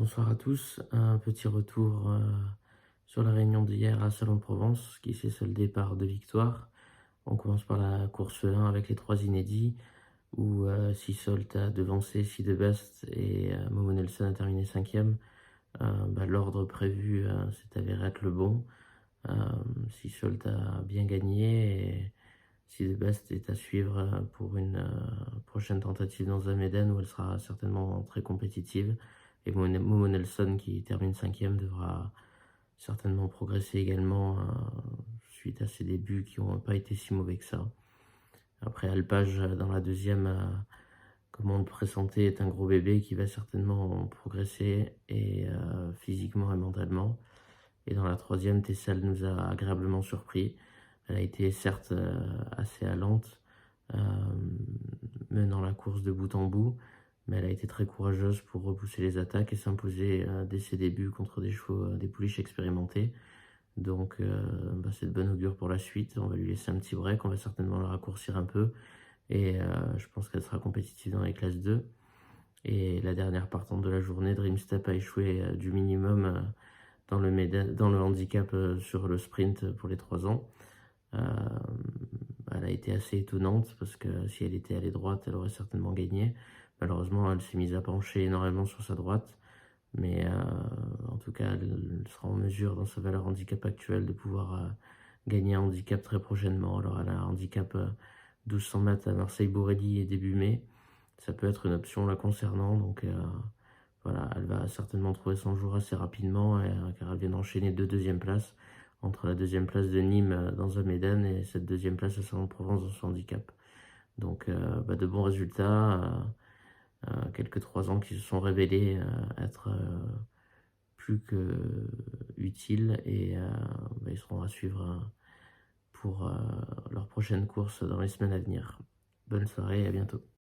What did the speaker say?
Bonsoir à tous. Un petit retour sur la réunion d'hier à Salon de Provence qui s'est soldée par 2 victoires. On commence par la course 1 avec les 3 inédits où Seasolt a devancé Best et Momo Nelson a terminé 5e. L'ordre prévu s'est avéré être le bon. Euh, Seasolt a bien gagné et Best est à suivre pour une prochaine tentative dans Zameden où elle sera certainement très compétitive. Et Momo Nelson, qui termine 5e, devra certainement progresser également suite à ses débuts qui n'ont pas été si mauvais que ça. Après, Alpage, dans la deuxième, comme on le pressentait, est un gros bébé qui va certainement progresser et physiquement et mentalement. Et dans la troisième, Tessal nous a agréablement surpris. Elle a été certes assez allante, menant la course de bout en bout, mais elle a été très courageuse pour repousser les attaques et s'imposer dès ses débuts contre des chevaux, des pouliches expérimentés. Donc c'est de bon augure pour la suite. On va lui laisser un petit break, on va certainement la raccourcir un peu et je pense qu'elle sera compétitive dans les classes 2. Et la dernière partante de la journée, Dreamstep a échoué du minimum dans le handicap sur le sprint pour les 3 ans. Elle a été assez étonnante parce que si elle était allée droite, elle aurait certainement gagné. Malheureusement, elle s'est mise à pencher énormément sur sa droite. Mais en tout cas, elle sera en mesure, dans sa valeur handicap actuelle, de pouvoir gagner un handicap très prochainement. Alors, elle a un handicap 1200 mètres à Marseille-Bourrelly et début mai. Ça peut être une option la concernant. Donc, voilà, elle va certainement trouver son jour assez rapidement car elle vient d'enchaîner 2 deuxièmes places entre la deuxième place de Nîmes dans un Méden et cette deuxième place à Salon-de-Provence dans son handicap. Donc de bons résultats, quelques 3 ans qui se sont révélés être plus que utiles et ils seront à suivre pour leur prochaine course dans les semaines à venir. Bonne soirée et à bientôt.